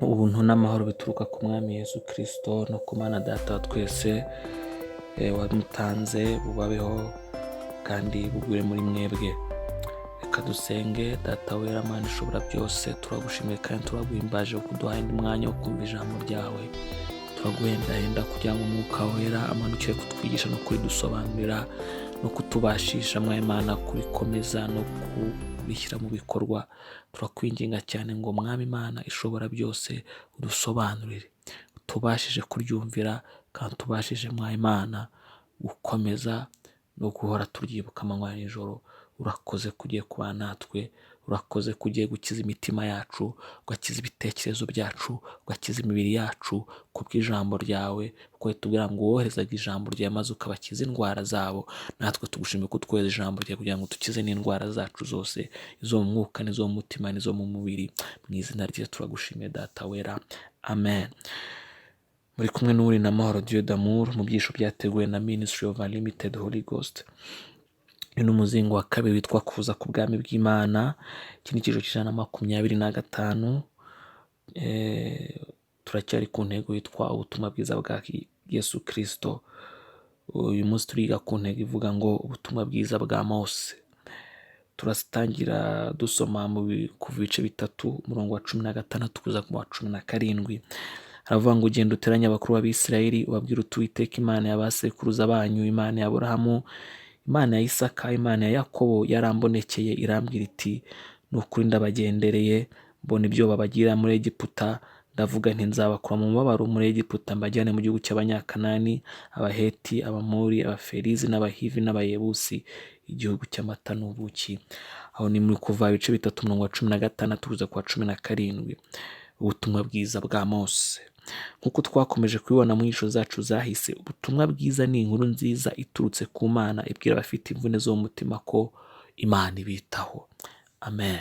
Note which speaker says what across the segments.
Speaker 1: ubuntu n'amahoro bituruka ku mwami Yesu KRISTO no ku Mana Data wa twese wamutanze bubabeho kandi bugwire muri mwebwe. Reka dusenge. Data wera, Mana ishobora byose, turagushimiye kandi turaguhimbaje kuduha indi mwanya wo kumva ijambo ryawe. Turaguhendahenda kugira ngo umwuka wera amanukire kutwigisha no kuridusobanurira no kutubashisha Mana kurikomeza no kubishyira mu bikorwa. Turakwinginga cyane ngo Mwami Imana ishobora byose udusobanurire, tubashije kuryumvira kandi tubashije Mwami Imana gukomeza no guhora turyibuka amanywa n'ijoro. Urakoze kugiye kuba natwe, urakoze kugiye gukiza imitima yacu, ugakiza ibitekerezo byacu, ugakiza imibiri yacu kubw'ijambo ryawe, kuko tubwira ngo woherezaga ijambo ryawe maze ukabakiza indwara zabo. Natwe tugushimiye ko twohereza ijambo ryawe kugira ngo dukize n'indwara zacu zose, izo mu mwuka n'izo mu mutima n'izo mu mubiri. Mu izina rye turagushimiye Data wera, amen. Muri kumwe n'uri na Mahoro Dieu d'amour mu byisho byateguwe na Ministry of Unlimited Holy Ghost. Ni umuzingo wa kabiri witwa kuza ku bwami bw'Imana. Iki ni icyiciro cy'25. Turacyari ku ntego yitwa ubutumwa bwiza bwa Yesu KRISTO. Uyu munsi turiga ku ntego ivuga ngo ubutumwa bwiza bwa Mose. Turatangira dusoma kuva ibice 3 umurongo wa 16 kuza ku wa 17. Haravuga ngo ugenda uteranya abakuru b'Abisirayeli ubabwira uti Uwiteka Imana y'abasekuruza banyu, Imana ya Aburahamu, Imana ya Isaka, Imana ya Yakobo yarambonekeye irambwira iti nukuri ndabagendereye mbona ibyo babagira muri Egiputa. Ndavuga nti nzabakura mu mubabaro muri Egiputa mbajyane mu gihugu cy'Abanyakanani, Abaheti, Abamori, Abaferizi n'Abahivi n'Abayebusi, igihugu cy'amata n'ubuki. Aho ni muri kuva ibice 3 umurongo wa 16 kuza ku wa 17. Ubutumwa bwiza bwa Mose. Nkuko twakomeje kubibona mu nyisho zacu zahise, ubutumwa bwiza ni inkuru nziza iturutse ku Mana ibwira abafite imvune zo mu mutima ko Imana ibitaho. Amen.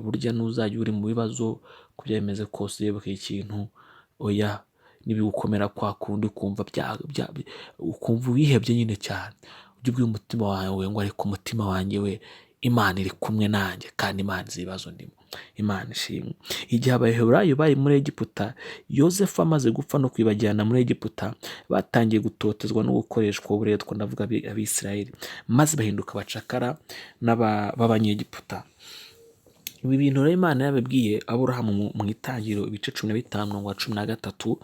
Speaker 1: Burya n'uzajya uri mu bibazo kubyemeze kose yebuke ikintu, oya nibigukomera kwa kundi ukumva ukumva wihebye nyine cyane, ujye ubwira umutima wawe ngo ariko umutima wanjye we Imana iri kumwe nanjye kandi Imana izi ibibazo ndimo. Imana ishimwe. Igihe Abaheburayo bari muri Egiputa, Yosefu amaze gupfa no kwibajyana muri Egiputa, batangiye gutotezwa no gukoreshwa uburetwa, ndavuga Abisirayeli, maze bahinduka abacakara b'Abanyegiputa. Ibi bintu rero Imana yabibwiye Aburahamu mu itangiriro ibice 15 umurongo wa 13.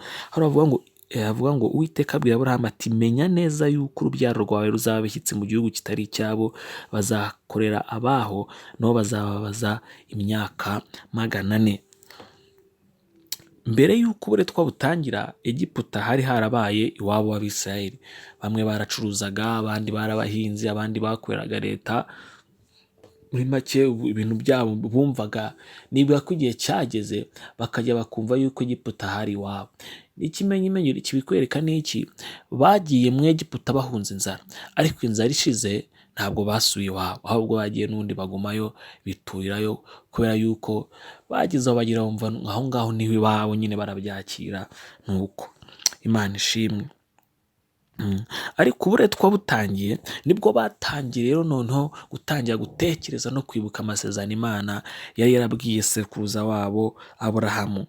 Speaker 1: Havuga ngo Uwiteka abwira Aburahamu ati menya neza yuko urubyaro rwawe ruzaba abashyitsi mu gihugu kitari icyabo, bazakorera abaho nabo bazababaza imyaka 400. Mbere y'uko uburetwa butangira, Egiputa hari harabaye iwabo w'Abisirayeli. Bamwe baracuruzaga, abandi barabahinzi, abandi bakoreraga leta. Muri make ibintu byabo bumvaga nibwa ko igihe cyageze bakajya bakumva yuko Egiputa hari iwabo. Ikimenyimenyi kibikwereka n'iki, bagiye mu Egiputa bahunze inzara, ariko inzara ishize ntabwo basuye iwabo, ahubwo bagiye n'undi bagumayo biturirayo, kubera yuko bagize aho bagira bumva aho ngaho niho iwabo nyine barabyakira. Nuko Imana ishimwe. Ariko uburetwa butangiye nibwo batangiye rero noneho gutangira gutekereza no kwibuka amasezerano Imana yari yarabwiye sekuruza wabo Aburahamu.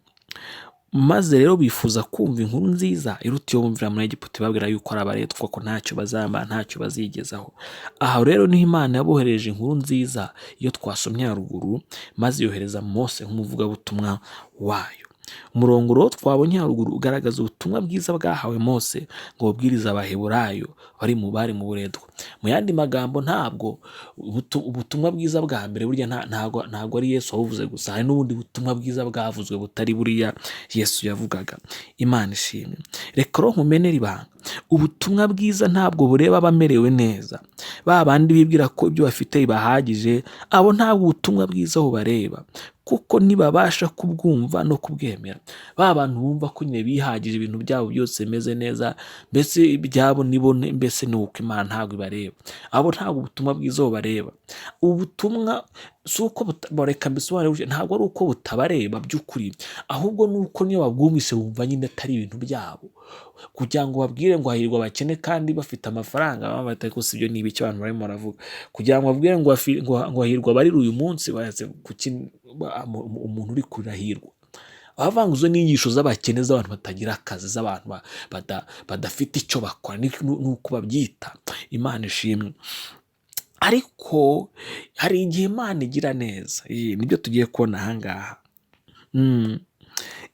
Speaker 1: Maze rero bifuza kumva inkuru nziza iruta iyo bumvira muri Egiputa babwira yuko ari abaretwa, ko ntacyo bazamba, ntacyo bazigezaho. Aha rero ni Imana yabohereje inkuru nziza iyo twasomye haruguru, maze yohereza Mose nk'umuvugabutumwa wayo. Umurongo rero twabonye haruguru ugaragaza ubutumwa bwiza bwahawe Mose ngo bubwiriza Abaheburayo bari mu buretwa. Mu yandi magambo, ntabwo ubutumwa bwiza bwa mbere burya ntabwo ari Yesu wavuze gusa, hari n'ubundi butumwa bwiza bwavuzwe butari buriya Yesu yavugaga. Imana ishimwe. Reka rero nkumenere ibanga, ubutumwa bwiza ntabwo bureba abamerewe neza, babandi bibwira ko ibyo bafite bibahagije. Abo ntabwo ubutumwa bwiza bubareba, kuko ntibabasha kubwumva no kubwemera. Bantu bumva ko nyine bihagije, ibintu byabo byose bimeze neza, mbese ibyabo nibone, mbese ni uko Imana ntabwo ibareba. Abo ntabwo ubutumwa bwiza bubareba. Ubutumwa si uko bareka mbisobanure, ntabwo ari uko butabareba by'ukuri, ahubwo ni uko niyo babwumvise bumva nyine atari ibintu byabo. Kugira ngo babwire ngo hahirwa abakene kandi bafite amafaranga, baba batari ko sibyo ni ibiki abantu barimo baravuga. Kugira ngo babwire ngo hahirwa bari uyu munsi, bayaze umuntu uri kurahirwa. abavanguzo n'inyigisho z'abakene z'abantu batagira akazi, z'abantu badafite icyo bakora, nuko babyita. Imana ishimwe. Ariko hari igihe Imana igira neza, nibyo tugiye kubona ahangaha.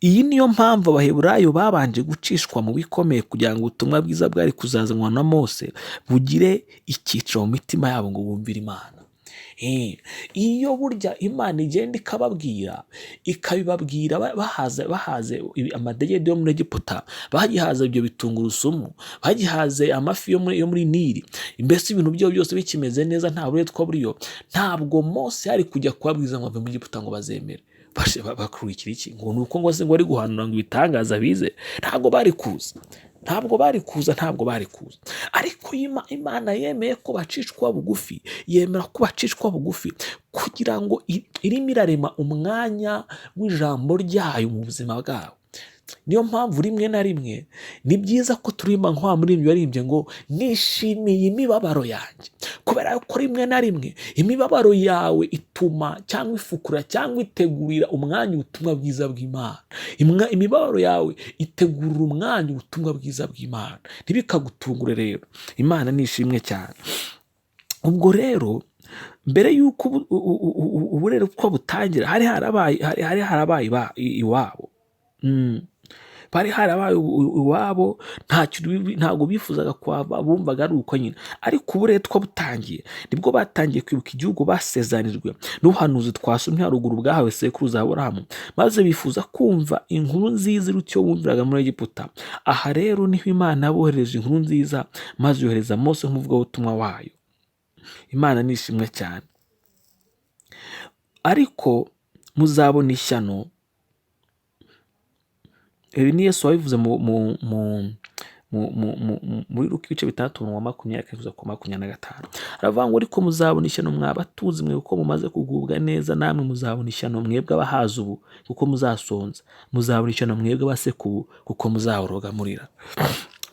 Speaker 1: Iyi niyo mpamvu Abaheburayo babanje gucishwa mu bikomeye kugira ngo ubutumwa bwiza bwari kuzazanwa na Mose bugire icyiciro mu mitima yabo ngo bumvire Imana. Iyo burya Imana igenda ikababwira, ikabibabwira bahaze amadegede yo muri Egiputa, bagihaze ibyo bitungurusumu, bagihaze amafi yo muri Nili, mbese ibintu byose bikimeze neza nta buretwa buriyo, ntabwo Mose yari kujya kubabwiza ngo bave mu Egiputa ngo bazemere. Bakurikira iki? Ngo nuko ngo se ngo ari guhanura ngo ibitangaza bize? Ntabwo bari kuza. Ariko Imana yemeye ko bacishwa bugufi, yemera ko bacishwa bugufi kugira ngo irimo irarema umwanya w'ijambo ryayo mu buzima bwabo. Niyo mpamvu rimwe na rimwe ni byiza ko turirimba nko muri ibyo yaririmbye ngo nishimiye imibabaro yanjye, kubera ko rimwe na rimwe imibabaro yawe ituma cyangwa ifukura cyangwa itegurira umwanya ubutumwa bwiza bw'Imana. Imibabaro yawe itegurira umwanya ubutumwa bwiza bw'Imana, ntibikagutungure. Rero Imana nishimwe cyane. Ubwo rero mbere y'uko uburere uko butangira hari harabaye iwabo. Bari harabaye iwabo, ntabwo bifuzaga kuhava, bumvaga ari uko nyine. Ariko uburetwa butangiye nibwo batangiye kwibuka igihugu basezeranijwe n'ubuhanuzi twasomye haruguru bwahawe sekuruza Aburahamu, maze bifuza kumva inkuru nziza iruta iyo bumviraga muri Egiputa. Aha rero niho Imana yabohereje inkuru nziza, maze yohereza Mose nk'umuvugabutumwa wayo. Imana nishimwe cyane. Ariko muzabona ishyano. Ibi ni Yesu wabivuze muri Luka ibice 6:20 kugeza ku 25. Aravuga ngo ariko muzabona ishyano mwa batuzi mwe kuko mumaze kugubwa neza, namwe muzabona ishyano mwebwe abahaze ubu kuko muzasonza, muzabona ishyano mwebwe abaseka ubu kuko muzahorogamurira.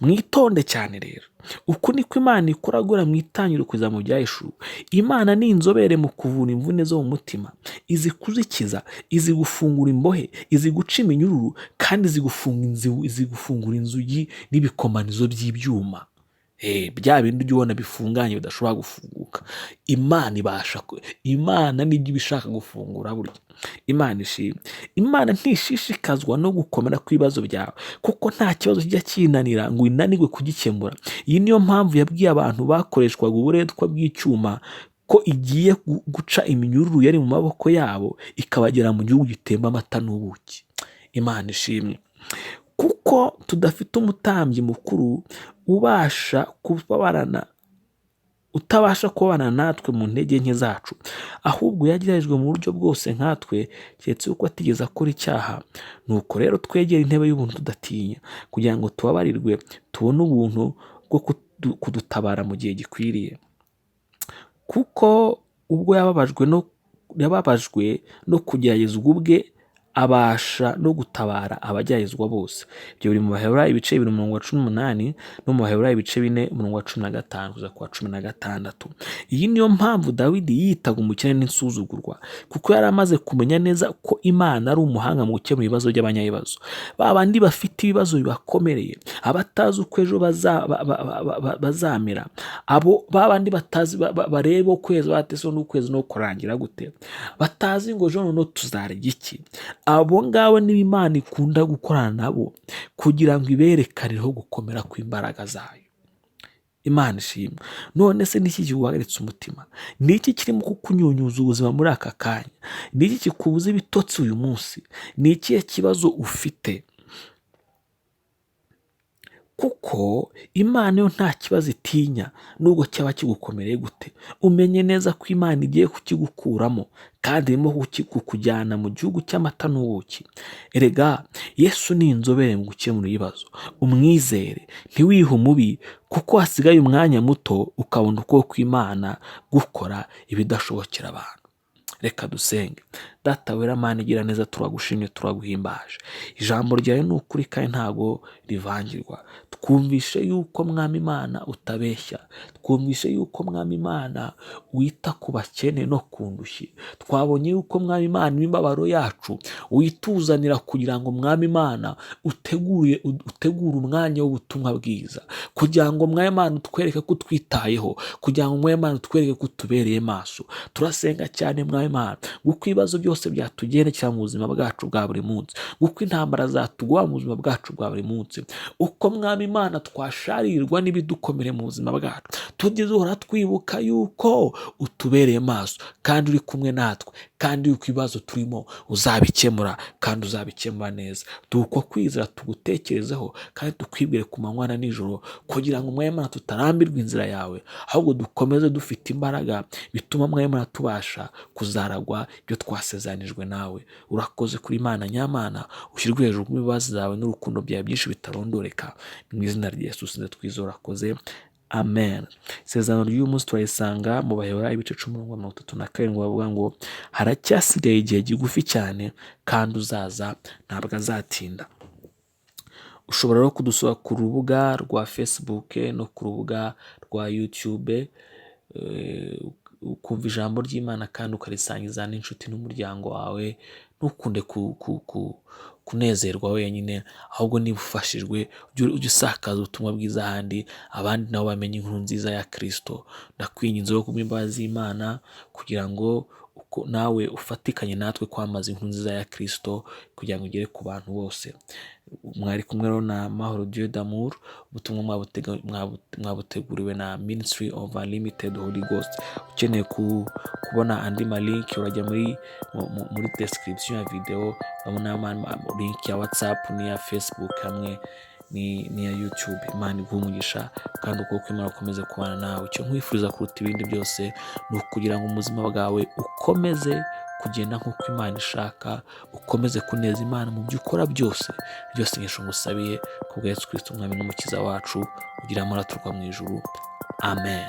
Speaker 1: Mwitonde cyane rero, uku niko Imana ikoragura mu itangiriro kugeza mu byahishuru. Imana ni inzobere mu kuvura imvune zo mu mutima, izi kuzikiza, izi gufungura imbohe, izi guca iminyururu, kandi izi gufungura inzugi n'ibikomanizo by'ibyuma. Bya bindi ujya ubona bifunganye bidashobora gufunguka. Imana nibyo ibishaka gufungura burya. Imana ishimwe. Imana ntishishikazwa no gukomera kw'ibibazo byawe, kuko nta kibazo kijya kinanira ngo inanirwe kugikemura. Iyi niyo mpamvu yabwiye abantu bakoreshwaga uburetwa bw'icyuma ko igiye guca iminyururu yari mu maboko yabo ikabagera mu gihugu gitemba amata n'ubuki. Imana ishimwe. Kuko tudafite umutambyi mukuru utabasha kubana natwe mu ntege nke zacu, ahubwo yagerejwe mu buryo bwose nkatwe, keretse yuko atigeze akora icyaha. Nuko rero twegera intebe y'ubuntu tudatinya, kugira ngo tubabarirwe, tubone ubuntu bwo kudutabara mu gihe gikwiriye. Kuko ubwo yababajwe no kugeragezwa ubwe, abasha no gutabara abageragezwa bose. Ibyo biri mu Baheburayo ibice 2:18 no mu Baheburayo ibice 4:15 kugeza ku 16. Iyi niyo mpamvu Dawidi yitaga umukene n'insuzugurwa, kuko yari amaze kumenya neza ko Imana ari umuhanga mu gukemura ibibazo by'abanyabibazo. Babandi bafite ibibazo bibakomereye, abatazi uko ejo bazamera, babandi batazi bareba ukwezi batese n'ukwezi no kurangira gute, batazi ngo ejo no tuzarya iki. Abo ngabo ni Imana ikunda gukorana nabo kugira ngo iberekanireho gukomera kw'imbaraga zayo. Imana ishimwe. None se niki kiguhagaritse umutima? Niki kirimo kukunyunyuza ubuzima muri aka kanya? Niki kikubuza ibitotsi uyu munsi? Ni ikihe kibazo ufite? Kuko Imana yo nta kibazo itinya, nubwo cyaba kigukomereye gute. Umenye neza ko Imana igiye kukigukuramo, kandi irimo kukujyana mu gihugu cy'amata n'ubuki. Erega Yesu ni inzobere mu gukemura ibibazo. Umwizere, ntiwihe umubi, kuko hasigaye umwanya muto ukabona uko kw'Imana gukora ibidashobokera abantu. Reka dusenge. Data wera Mana igira neza, turagushimye turaguhimbaje. Ijambo ryawe ni ukuri kandi ntago rivangirwa. Twumvishe yuko Mwami Imana utabeshya, twumvishe yuko Mwami Imana wita ku bakene no ku ndushyi. Twabonye yuko Mwami Imana imibabaro yacu uyituzanira kugira ngo Mwami Imana utegure umwanya w'ubutumwa bwiza, kugira ngo Mwami Imana utwereke ko utwitayeho, kugira ngo Mwami Imana utwereke ko utubereye maso. Turasenga cyane Mwami Imana kuko ibibazo byose byatugendekera mu buzima bwacu bwa buri munsi, kuko intambara zatugwa mu buzima bwacu bwa buri munsi, uko Mwami Imana twasharirwa n'ibidukomere mu buzima bwacu, tugeze uhora twibuka yuko utubereye maso kandi uri kumwe natwe, kandi yuko ibibazo turimo uzabikemura kandi uzabikemura neza. Duko kwizera tugutekerezeho kandi tukwibwire ku manywa na nijoro, kugira ngo Mwami Imana tutarambirwa inzira yawe, ahubwo dukomeze dufite imbaraga bituma Mwami Imana tubasha kuzaragwa ibyo twasezanijwe nawe. Urakoze kuri Imana nyamana, ushyirwe hejuru mu bibazo zawe n'urukundo byawe byinshi bitarondoreka. Mu izina rya Yesu sinze twiza, urakoze. Amen. Isezerano ry'uyu munsi turayisanga mu Baheburayo ibice 10:37 bavuga ngo haracyasigaye igihe kigufi cyane kandi uzaza ntabwo azatinda. Ushobora no kudusura ku rubuga rwa Facebook no ku rubuga rwa YouTube, ukumva ijambo ry'Imana kandi ukarisangiza n'inshuti n'umuryango wawe. Ntukunde kunezerwa wenyine, ahubwo niba ufashijwe ujye usakaza ubutumwa bwiza ahandi, abandi nabo bamenye inkuru nziza ya Kristo. Ndakwinginze wo kubw'imbabazi z'Imana kugira ngo nawe ufatikanye natwe kwamaza inkuru nziza ya Kristo, kugira ngo ugere ku bantu bose. Mwari kumwe rero na Mahoro Dieu d'amour. Ubutumwa mwabuteguriwe na Ministry of Unlimited Holy Ghost. Ukeneye kubona andi malink urajya muri description ya video, babona link ya WhatsApp n'iya Facebook hamwe n'iya YouTube. Imana iguhe umugisha kandi uko Imana ukomeze kubana nawe. Icyo nkwifuriza kuruta ibindi byose ni ukugira ngo ubuzima bwawe ukomeze kugenda nk'uko Imana ishaka, ukomeze kuneza Imana mu byo ukora byose. Byose ngisho ngusabiye ku bwa Yesu Kristo Umwami n'Umukiza wacu, ugira amahoro aturuka mu ijuru. Amen.